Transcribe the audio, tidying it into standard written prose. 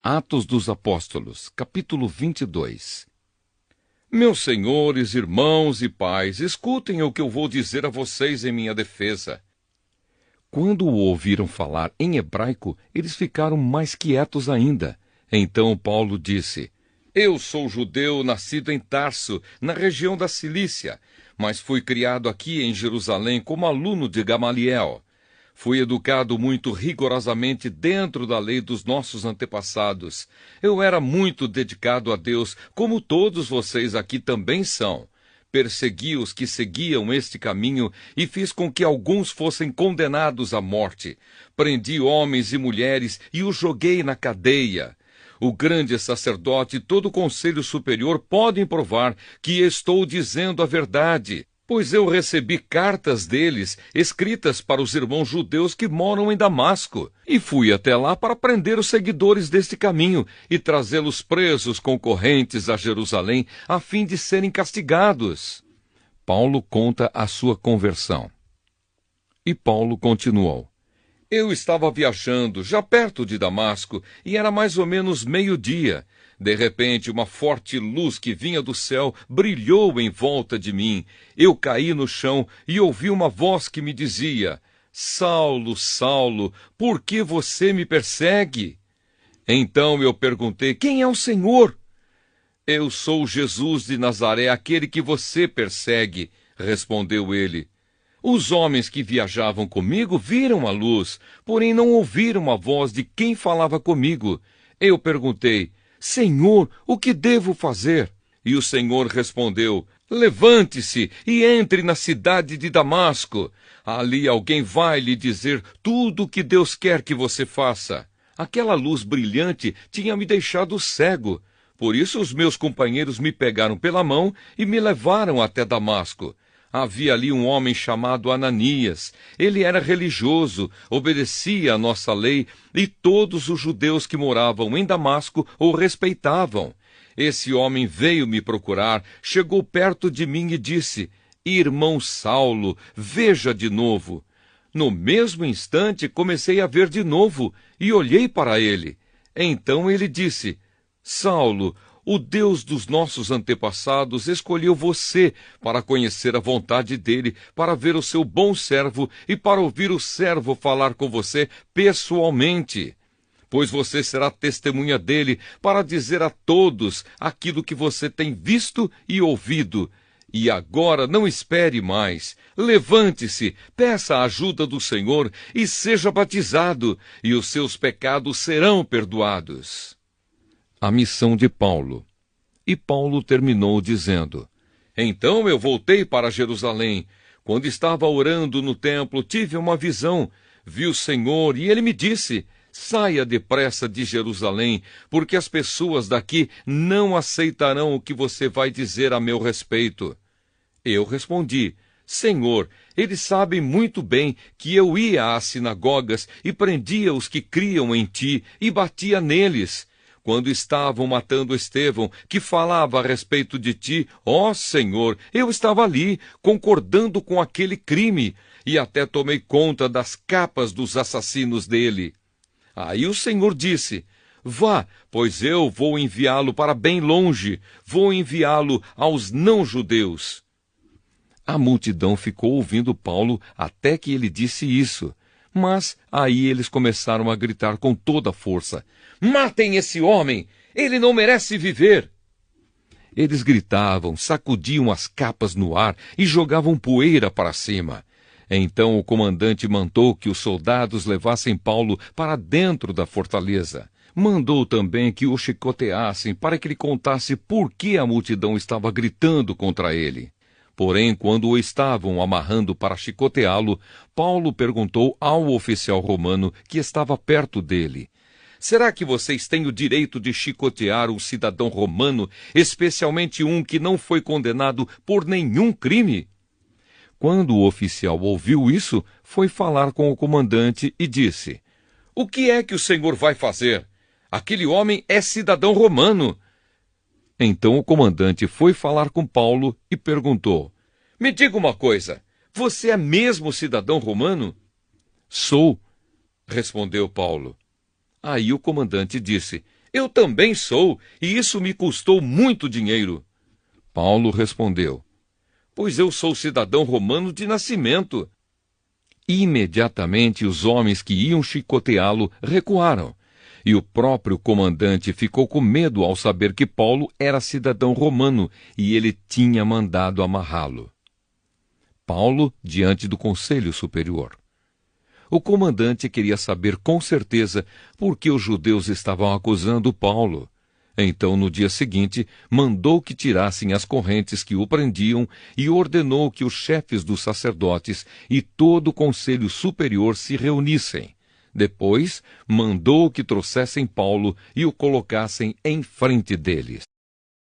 Atos dos Apóstolos, capítulo 22. Meus senhores, irmãos e pais, escutem o que eu vou dizer a vocês em minha defesa. Quando o ouviram falar em hebraico, eles ficaram mais quietos ainda. Então Paulo disse: Eu sou judeu, nascido em Tarso, na região da Cilícia, mas fui criado aqui em Jerusalém como aluno de Gamaliel. Fui educado muito rigorosamente dentro da lei dos nossos antepassados. Eu era muito dedicado a Deus, como todos vocês aqui também são. Persegui os que seguiam este caminho e fiz com que alguns fossem condenados à morte. Prendi homens e mulheres e os joguei na cadeia. O grande sacerdote e todo o conselho superior podem provar que estou dizendo a verdade, pois eu recebi cartas deles, escritas para os irmãos judeus que moram em Damasco, e fui até lá para prender os seguidores deste caminho e trazê-los presos concorrentes a Jerusalém, a fim de serem castigados. Paulo conta a sua conversão. E Paulo continuou: Eu estava viajando, já perto de Damasco, e era mais ou menos meio-dia. De repente, uma forte luz que vinha do céu brilhou em volta de mim. Eu caí no chão e ouvi uma voz que me dizia: Saulo, Saulo, por que você me persegue? Então eu perguntei: Quem é o Senhor? Eu sou Jesus de Nazaré, aquele que você persegue, respondeu ele. Os homens que viajavam comigo viram a luz, porém não ouviram a voz de quem falava comigo. Eu perguntei: Senhor, o que devo fazer? E o Senhor respondeu: Levante-se e entre na cidade de Damasco. Ali alguém vai lhe dizer tudo o que Deus quer que você faça. Aquela luz brilhante tinha me deixado cego. Por isso os meus companheiros me pegaram pela mão e me levaram até Damasco. Havia ali um homem chamado Ananias. Ele era religioso, obedecia à nossa lei, e todos os judeus que moravam em Damasco o respeitavam. Esse homem veio me procurar, chegou perto de mim e disse: Irmão Saulo, veja de novo. No mesmo instante comecei a ver de novo e olhei para ele. Então ele disse: Saulo, o Deus dos nossos antepassados escolheu você para conhecer a vontade dele, para ver o seu bom servo e para ouvir o servo falar com você pessoalmente. Pois você será testemunha dele para dizer a todos aquilo que você tem visto e ouvido. E agora não espere mais. Levante-se, peça a ajuda do Senhor e seja batizado, e os seus pecados serão perdoados. A missão de Paulo. E Paulo terminou dizendo: Então eu voltei para Jerusalém. Quando estava orando no templo, tive uma visão. Vi o Senhor e ele me disse: Saia depressa de Jerusalém, porque as pessoas daqui não aceitarão o que você vai dizer a meu respeito. Eu respondi: Senhor, eles sabem muito bem que eu ia às sinagogas e prendia os que criam em ti e batia neles. Quando estavam matando Estevão, que falava a respeito de ti, ó Senhor, eu estava ali, concordando com aquele crime, e até tomei conta das capas dos assassinos dele. Aí o Senhor disse: Vá, pois eu vou enviá-lo para bem longe, vou enviá-lo aos não-judeus. A multidão ficou ouvindo Paulo até que ele disse isso. Mas aí eles começaram a gritar com toda a força: Matem esse homem! Ele não merece viver! Eles gritavam, sacudiam as capas no ar e jogavam poeira para cima. Então o comandante mandou que os soldados levassem Paulo para dentro da fortaleza. Mandou também que o chicoteassem para que ele contasse por que a multidão estava gritando contra ele. Porém, quando o estavam amarrando para chicoteá-lo, Paulo perguntou ao oficial romano que estava perto dele: Será que vocês têm o direito de chicotear um cidadão romano, especialmente um que não foi condenado por nenhum crime? Quando o oficial ouviu isso, foi falar com o comandante e disse: O que é que o senhor vai fazer? Aquele homem é cidadão romano. Então o comandante foi falar com Paulo e perguntou: Me diga uma coisa, você é mesmo cidadão romano? Sou, respondeu Paulo. Aí o comandante disse: Eu também sou, e isso me custou muito dinheiro. Paulo respondeu: Pois eu sou cidadão romano de nascimento. Imediatamente os homens que iam chicoteá-lo recuaram, e o próprio comandante ficou com medo ao saber que Paulo era cidadão romano e ele tinha mandado amarrá-lo. Paulo diante do Conselho Superior. O comandante queria saber com certeza por que os judeus estavam acusando Paulo. Então, no dia seguinte, mandou que tirassem as correntes que o prendiam e ordenou que os chefes dos sacerdotes e todo o Conselho Superior se reunissem. Depois, mandou que trouxessem Paulo e o colocassem em frente deles.